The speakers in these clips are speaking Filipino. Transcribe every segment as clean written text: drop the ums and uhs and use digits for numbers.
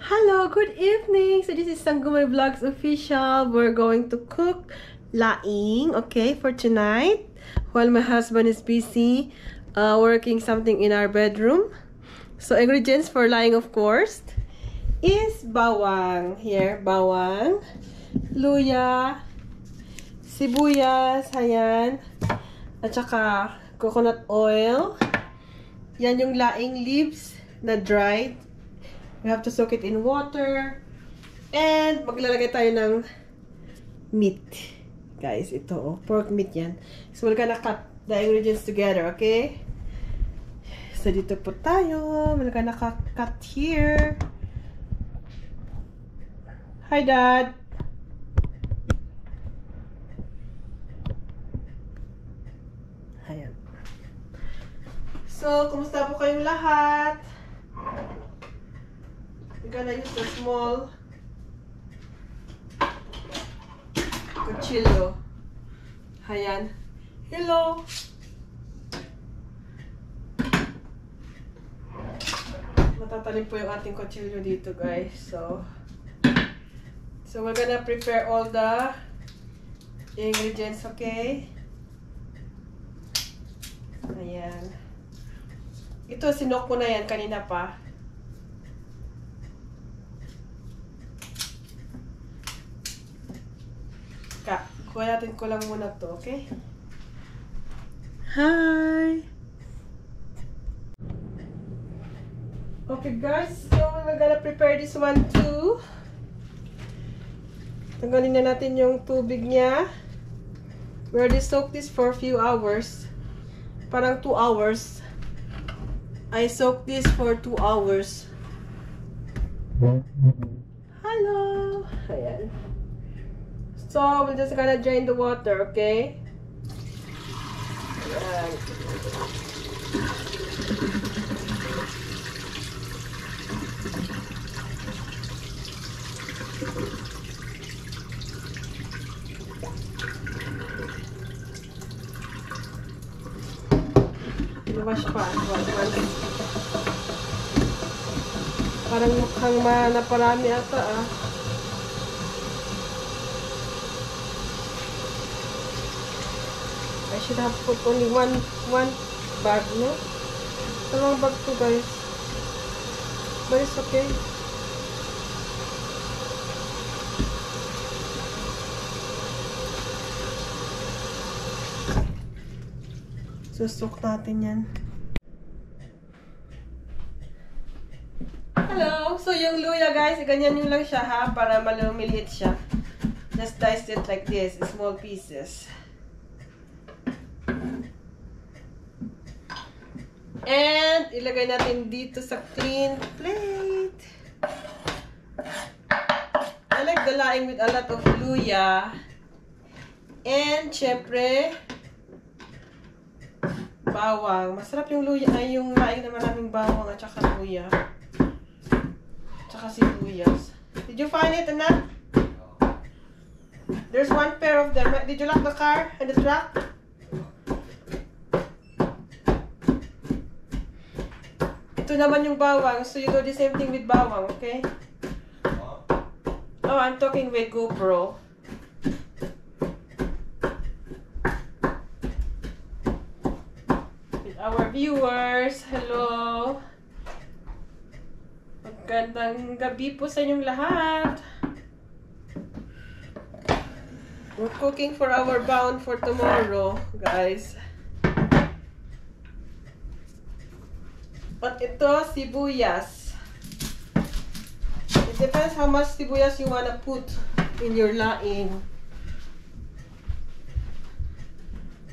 Hello, good evening. So this is Sanggumay Vlogs official. We're going to cook laing, okay, for tonight. While my husband is busy working something in our bedroom. So ingredients for laing, of course, is bawang. Here, bawang, luya, sibuyas, ayan, at saka coconut oil. Yan yung laing leaves na dried. We have to soak it in water. And maglalagay tayo ng meat. Guys, ito oh, pork meat yan. So we're gonna cut the ingredients together, okay? So dito po tayo. We're gonna cut here. Hi, Dad. Ayan. So, kumusta po kayong lahat? We're gonna use the small cuchillo. Ayan. Hello! Matatalim po yung ating cuchillo dito, guys. So we're gonna prepare all the ingredients, okay? Ayan. Ito, sinok ko na yan kanina pa. Kuha natin ko lang muna to, okay? Hi! Okay guys, so we're gonna prepare this one too. Tanggalin na natin yung tubig niya. We already soaked this for a few hours. Parang 2 hours. I soaked this for 2 hours. Hello! Ayan. So, we're just gonna drain the water, okay? Ayan. Wash pa. Wash. Parang mukhang naparami ata ah. I should have put only one bag, no? Dalawang bag to, guys. But it's okay. Susok natin yan. Hello! So, yung luya, guys, ganyan yung lang siya, ha? Para maliliit siya. Just dice it like this, small pieces. And, ilagay natin dito sa clean plate. I like the laing with a lot of luya. And, syempre, bawang. Masarap yung luya, ay yung laing na maraming bawang at saka luya. At saka sibuyas. Did you find it, anak? There's one pair of them. Did you lock the car and the truck? Ito naman yung bawang. So you do the same thing with bawang, okay? Oh, I'm talking with GoPro. With our viewers, hello! Magandang gabi po sa inyong lahat. We're cooking for our bound for tomorrow, guys. But ito, sibuyas. It depends how much sibuyas you wanna put in your laing.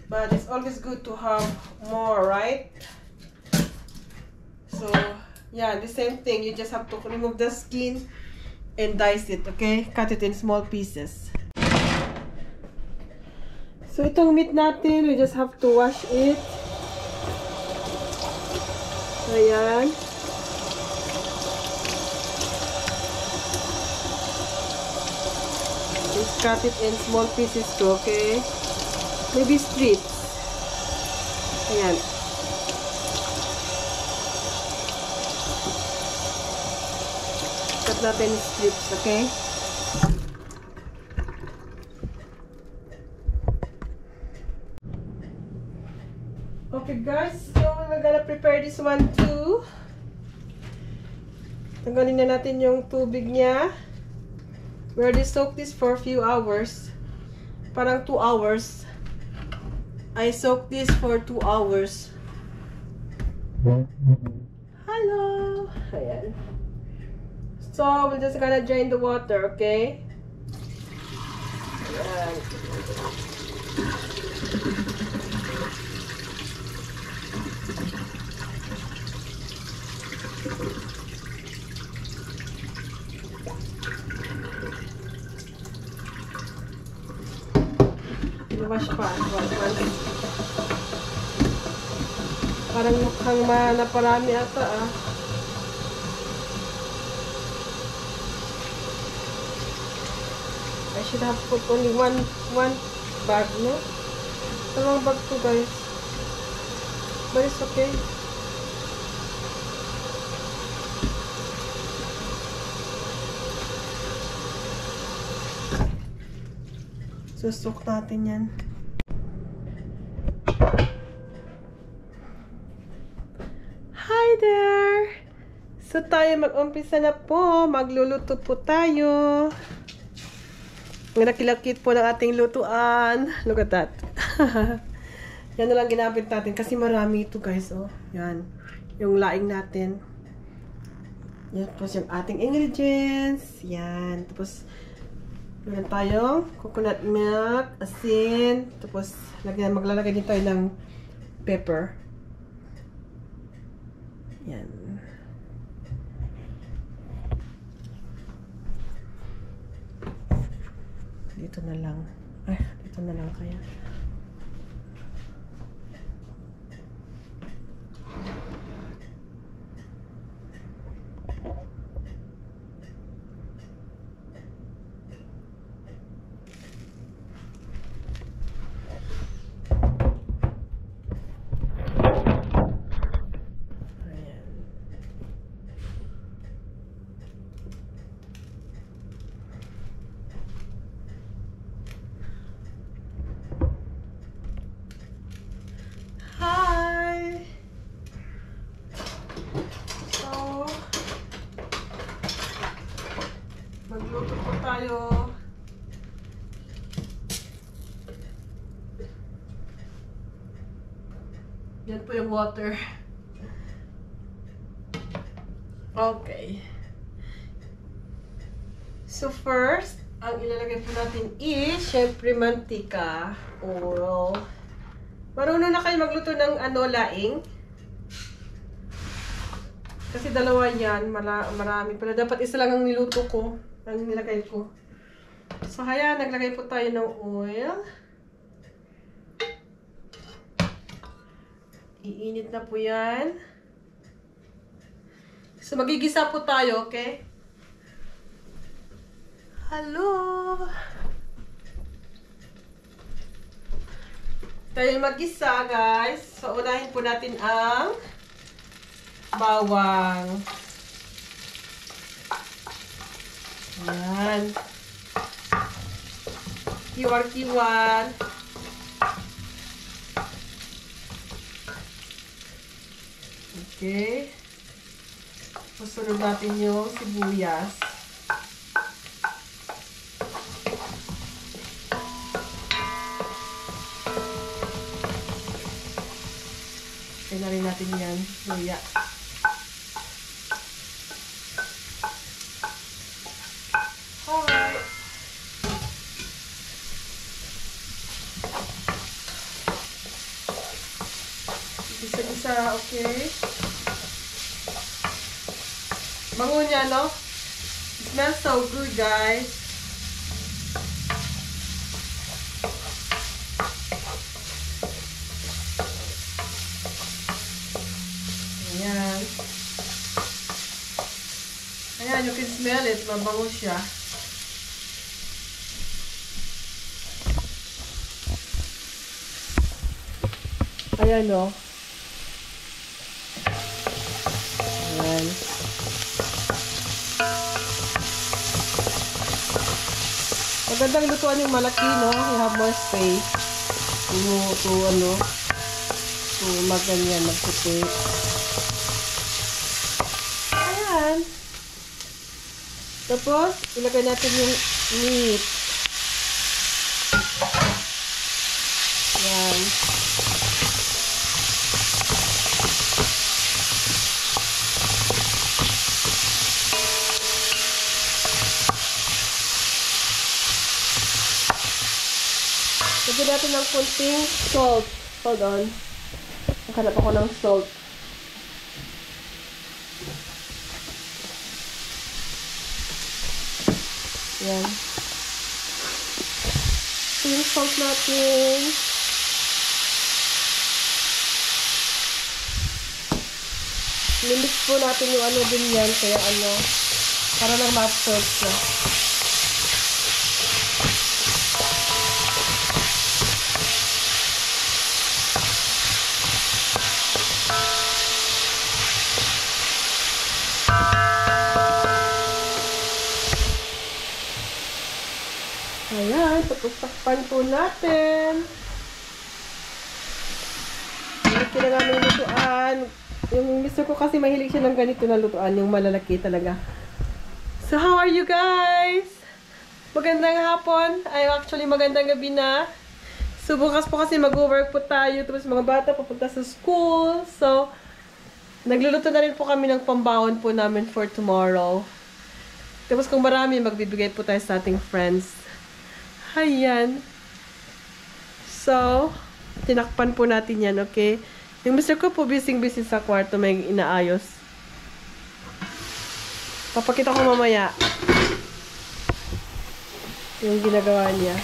But it's always good to have more, right? So, yeah, the same thing. You just have to remove the skin and dice it, okay? Cut it in small pieces. So, itong meat natin, we just have to wash it. Ayan. Just cut it in small pieces too, okay? Maybe strips. Ayan. Cut natin strips, okay? Okay guys, so we're gonna prepare this one too. Tanggalin na natin yung tubig niya. We already soaked this for a few hours. Parang 2 hours. I soaked this for 2 hours. Hello! Ayan. So, we're just gonna drain the water, okay? Ayan. Wash pa. Wash. Parang mukhang naparami ata ah. I should have put only one bag, no? Dalawang bag to guys. But it's okay. Susok natin yan. Hi there! So tayo mag-umpisa na po. Magluluto po tayo. Ang nakilakit po ng ating lutuan. Look at that. Yan na lang ginamit natin kasi marami ito guys. Oh. Yan. Yung laing natin. Yan po yung ating ingredients. Yan. Tapos meron tayong coconut milk, asin, tapos maglalagay din tayo ng pepper. Yan. Dito na lang. Ay, dito na lang kaya. Magluto po tayo. Yan po yung water. Okay. So first, ang ilalagay po natin is, syempre, mantika, oil. Marunong na kayo magluto ng laing? Kasi dalawa yan, marami pala. Dapat isa lang ang niluto ko. Ang nilagay ko. So, kaya naglagay po tayo ng oil. Iinit na po yan. So, magigisa po tayo, okay? Hello! Tayo mag-gisa, guys. So, unahin po natin ang bawang. Ayan. Kiwar-kiwar. Okay. Susunod natin yung sibuyas. Kaya na rin natin yan. Luya. Alright. Isa-isa, okay. Bango niya, no? It smells so good, guys. Ayan. Ayan, you can smell it. Mabango siya. Ayan, no? Ayan. Magandang lutuan yung malaki, no? You have more space. To maganyan, magputi. Ayan. Tapos, ilagay natin yung meat. Ayan. Lagyan natin ng kunting salt. Hold on. Naghanap ako ng salt. Yan. Ito yung salt natin. Limix po natin yung ano din yan. Kaya ano, para lang ma-absorb siya. Ayan, tapos takpan po natin. Ito na namin lutuan. Yung mister ko kasi mahilig siya ng ganito na lutuan, yung malalaki talaga. So, how are you guys? Magandang hapon. Ay, actually, magandang gabi na. So, bukas po kasi mag-work po tayo. Tapos mga bata papunta sa school. So, nagluluto na rin po kami ng pambawon po namin for tomorrow. Tapos kung marami, magbibigay po tayo sa ating friends. Ayan. So, tinakpan po natin yan, okay? Yung mister ko po, busy-busy sa kwarto, may inaayos. Papakita ko mamaya yung ginagawa niya.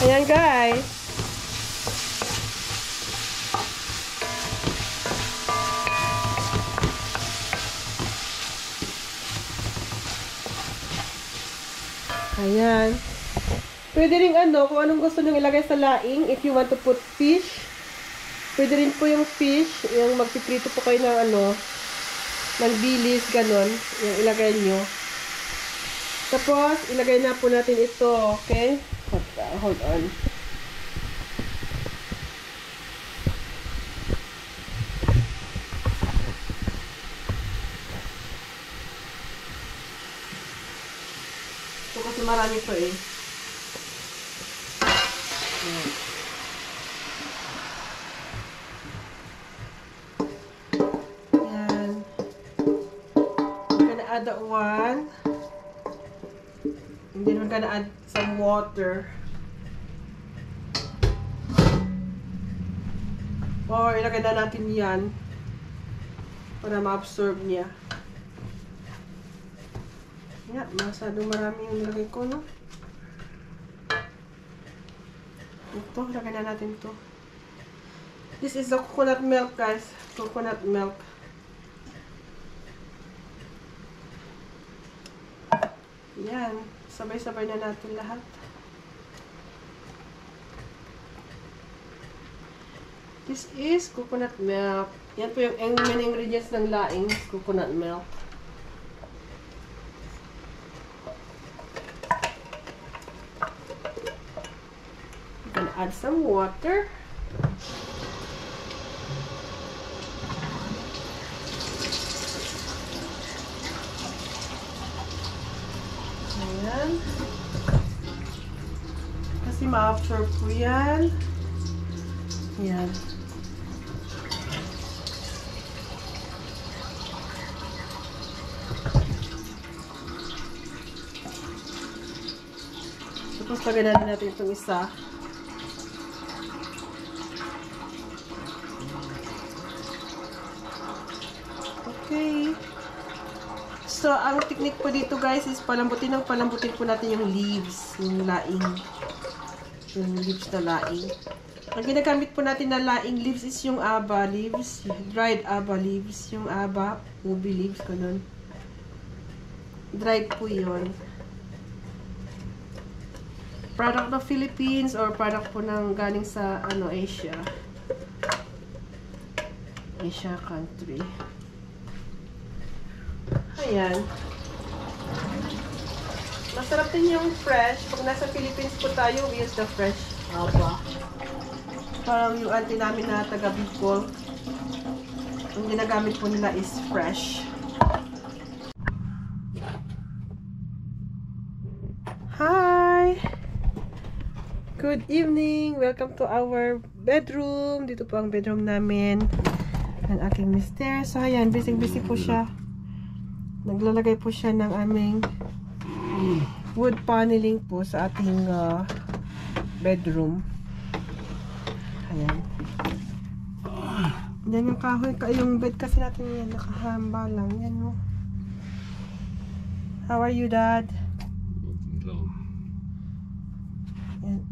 Ayan, guys. Ayan. Pwede rin ano, kung anong gusto nyo ilagay sa laing, if you want to put fish. Pwede rin po yung fish, yung magpiprito po kayo ng ano, ng bilis, ganon, yung ilagay nyo. Tapos, ilagay na po natin ito, okay? Hold on. Ito kasi marami po eh. Yan. I'm gonna add that one. And then we're gonna add some water. Or ilagay na natin yan para ma-absorb niya. Yan, masyadong marami yung nilagay ko, no? Ito, lagay na natin ito. This is the coconut milk, guys. Coconut milk. Yan. Sabay-sabay na natin lahat. This is coconut milk. Yan po yung main ingredients ng laing. Coconut milk. Add some water. Ayan. Kasi ma-absorb po yan. Ayan. Tapos lagyan natin itong isa. Okay. So, ang technique po dito guys is palambutin po natin yung leaves, yung laing. Yung leaves na laing. Ang ginagamit po natin na laing leaves is yung aba leaves, dried aba leaves, yung aba, ubi leaves, ganun. Dried po yun. Product ng Philippines or product po ng galing sa ano, Asia country. Ayan. Masarap din yung fresh. Pag nasa Philippines po tayo, we use the fresh. Apa. Parang yung auntie namin na taga Bicol, ang ginagamit po nila is fresh. Hi! Good evening! Welcome to our bedroom. Dito po ang bedroom namin. Ang aking mister. So, ayan. Busy-busy po siya. Naglalagay po siya ng aming wood paneling po sa ating bedroom. Ayan. Yan yung kahoy. Yung bed kasi natin yan. Nakahamba lang. Yan o. How are you, Dad? Yan.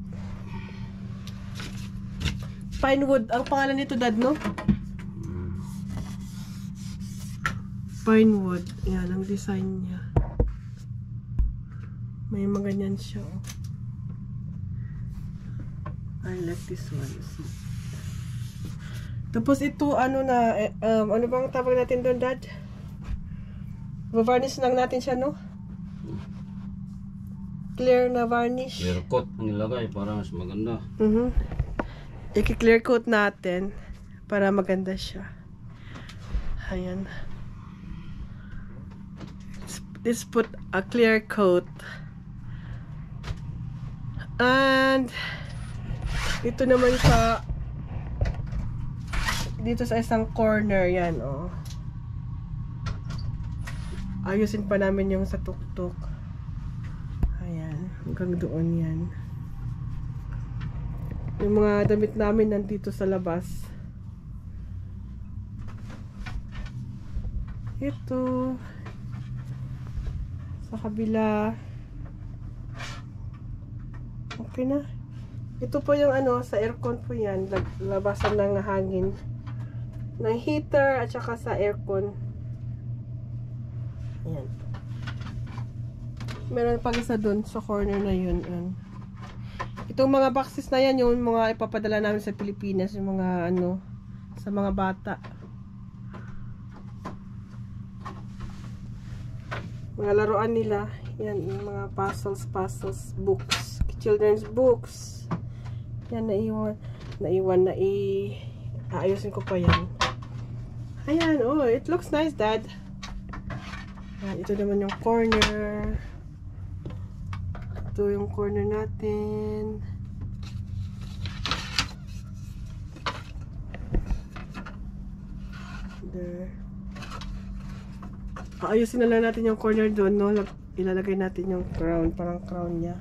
Pinewood. Ang pangalan nito, Dad, no? Pinewood. Yan, ang design niya. May mga ganyan siya, oh. I like this one. Tapos ito, ano na, ano bang tawag natin doon, Dad? Varnish lang natin siya, no? Clear na varnish. Clear coat ang nilagay para mas maganda. I-clear coat natin para maganda siya. Ayan. Let's put a clear coat. And ito naman sa dito sa isang corner yan, oh. Ayusin pa namin yung sa tuktok. Ayan, hanggang doon yan. Yung mga damit namin nandito sa labas. Ito sa kabila. Okay na. Ito po yung ano, sa aircon po yan. Labasan ng hangin. Ng heater at saka sa aircon. Ayan. Meron pang isa dun sa corner na yun. Itong mga boxes na yan, yung mga ipapadala namin sa Pilipinas. Yung mga ano, sa mga bata. Mga laruan nila. Yan, yung mga puzzles, books. Children's books. Yan, aayusin ko pa yan. Ayan, oh, it looks nice, Dad. Ayan, ito naman yung corner. Ito yung corner natin. There. Aayusin na lang natin yung corner doon, no? Ilalagay natin yung crown, parang crown niya.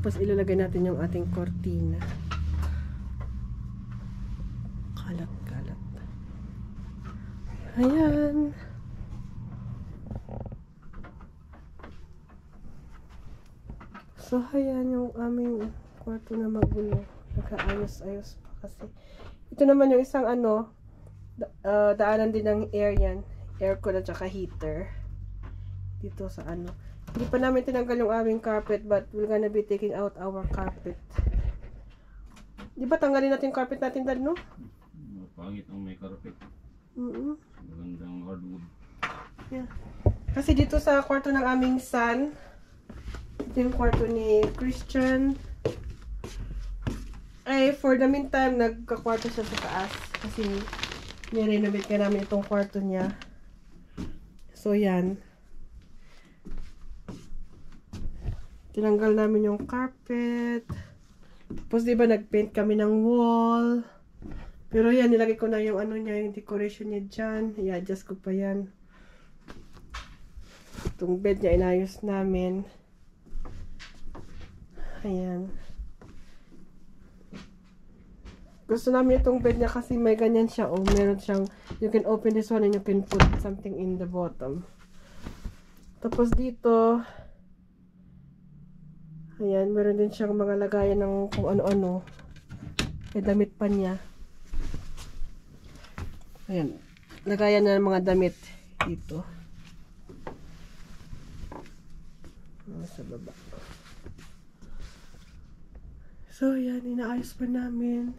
Tapos ilalagay natin yung ating cortina. Kalat-kalat. Ayan. So, ayan yung aming kwarto na magulo. Nakaayos-ayos pa kasi. Ito naman yung isang ano, daanan din ng air yan. Aircon at saka heater. Dito sa ano. Hindi pa namin tinanggal yung aming carpet, but we're gonna be taking out our carpet. Di ba tanggalin natin yung carpet natin, Dad, no? Pangit ang may carpet. Magandang hardwood. Yeah. Kasi dito sa kwarto ng aming son, ito yung kwarto ni Christian. Ay, for the meantime, nagkakwarto siya sa taas. Kasi nirenovate ka namin itong kwarto niya. So, yan. Tinanggal namin yung carpet. Tapos, diba, nagpaint kami ng wall. Pero yan, nilagay ko na yung ano niya, yung decoration niya dyan. I-adjust ko pa yan. Itong bed niya, inayos namin. Ayan. Gusto namin itong bed niya kasi may ganyan siya. Oh, meron siyang, you can open this one and you can put something in the bottom. Tapos dito, ayan, meron din siyang mga lagayan ng kung ano-ano. May damit pa niya. Ayan, lagayan na ng mga damit dito. Sa baba. So, ayan, inaayos pa namin.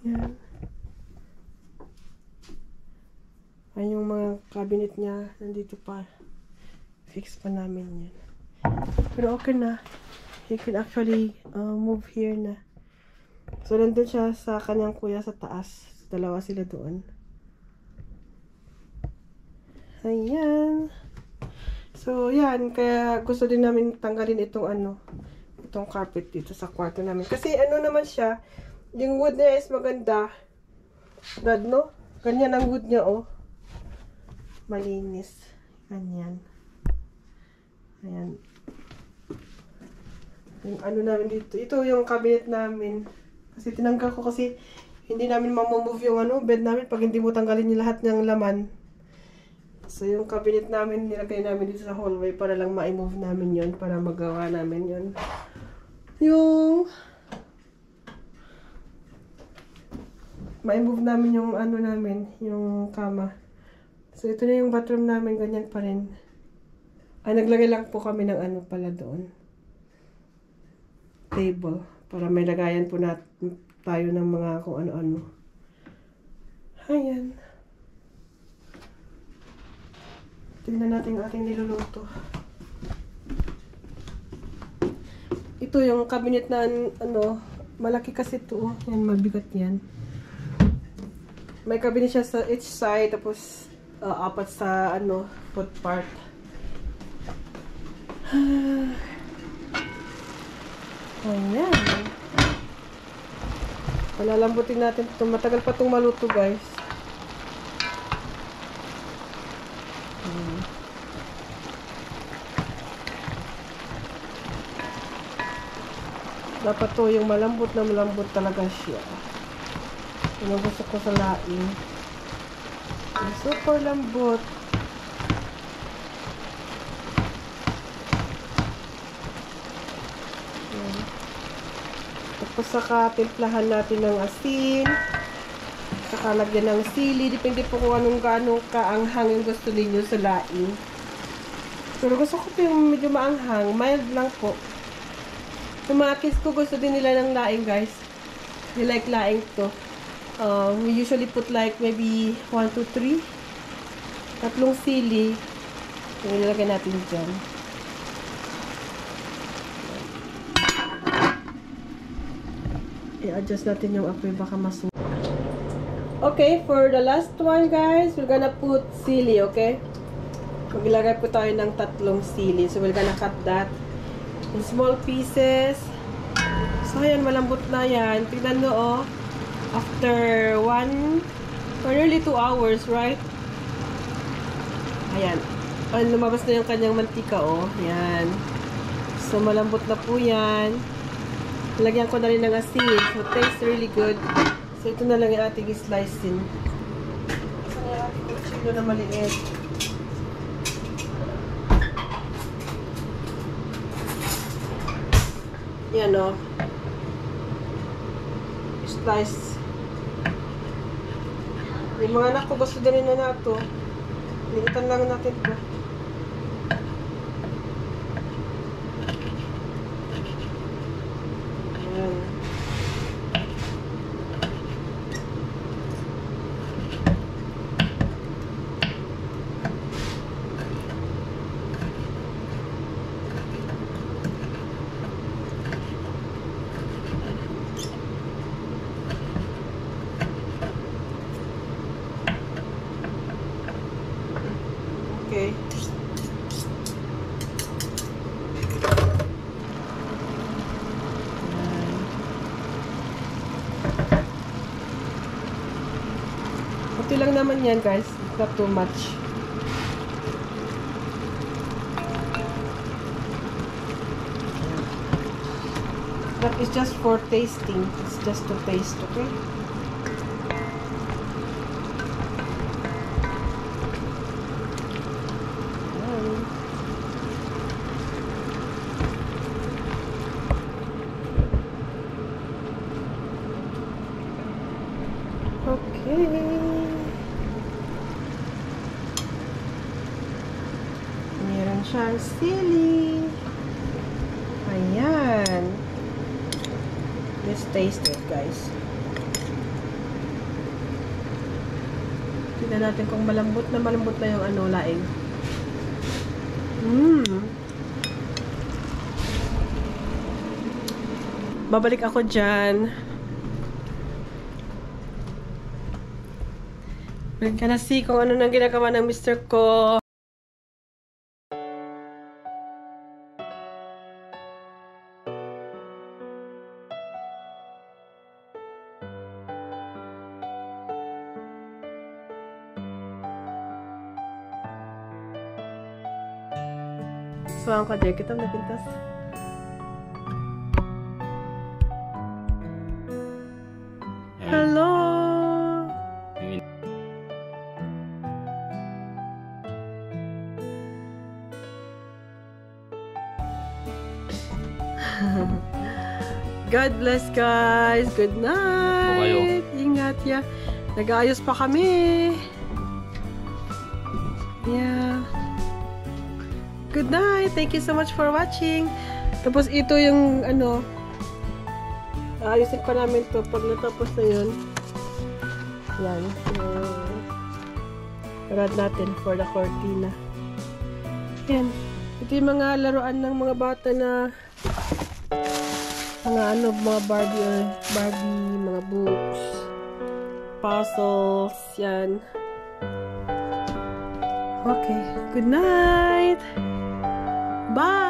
Yan. Ayan yung mga cabinet niya. Nandito pa. Fix pa namin yan. Pero okay na. He can actually move here na. So, nandun siya sa kanyang kuya sa taas. Dalawa sila doon. Ayan. So, yan. Kaya gusto din namin tanggalin itong carpet dito sa kwarto namin. Kasi ano naman siya, yung wood niya is maganda. Dad, no? Ganyan ang wood niya, oh. Malinis. Ganyan. Ayan. Yung ano namin dito. Ito yung cabinet namin. Kasi tinanggal ko kasi hindi namin mamove yung bed namin pag hindi mo tanggalin yung lahat ng laman. So yung cabinet namin, nilagay namin dito sa hallway para lang ma-move namin yon, para magawa namin yon. Yung ma-move namin yung namin, yung kama. So ito na yung bathroom namin, ganyan pa rin. Naglagay lang po kami ng pala doon. Table. Para may lagayan po tayo ng mga kung ano-ano. Ayan. Tingnan natin yung ating niluluto. Ito yung cabinet na malaki kasi ito. Yan, mabigat yan. May cabinet siya sa each side, tapos apat sa foot part. Ayan. Palalambutin natin ito. Matagal pa itong maluto, guys. Dapat to yung malambot na malambot talaga siya. Yung gusto ko sa laing. Super lambot. Tapos saka timplahan natin ng asin. Saka lagyan ng sili. Depende po kung anong gaano kaanghang yung gusto ninyo sa laing. Pero gusto ko po yung medyo maanghang. Mild lang po. Yung mga kids ko gusto din nila ng laing, guys. They like laing to. We usually put like maybe 1, 2, 3. Tatlong sili. Yung ilalagay natin dyan. I-adjust natin yung apoy, baka masuha. Okay, for the last one, guys, we're gonna put sili, okay? Maglagay po tayo ng 3 sili. So, we're gonna cut that in small pieces. So, ayan, malambot na yan. Tignan nyo, oh. After 1 or nearly 2 hours, right? Ayan. Lumabas na yung kanyang mantika, oh. Ayan. So, malambot na po yan. Lagyan ko na rin ng asin. So, tastes really good. So, ito na lang yung ating slicing. So, yung ating kutsilo na maliit. Yan, o. Slice. Yung mga anak ko, gusto din na ito. Linitan lang natin ito. Okay. Ito lang naman yan, guys. Not too much. That is just for tasting. It's just to taste, okay? Okay. Meron siyang sili. Ayan. Let's taste it, guys. Tignan natin kung malambot na yung ano, laing. Babalik ako dyan. We're gonna see kung ano nang ginagawa ng mister ko. So, ang kadya kita napintas. Hello! God bless, guys. Good night. Ingat ya. Nag-aayos pa kami. Yeah. Good night. Thank you so much for watching. Tapos ito yung ano, ayusin pa namin to pag natapos na yun. Yan. Rad natin for the cortina. Yan. Ito yung mga laruan ng mga bata na mga ano, mga Barbie, mga books, puzzles, yan. Okay. Good night. Bye.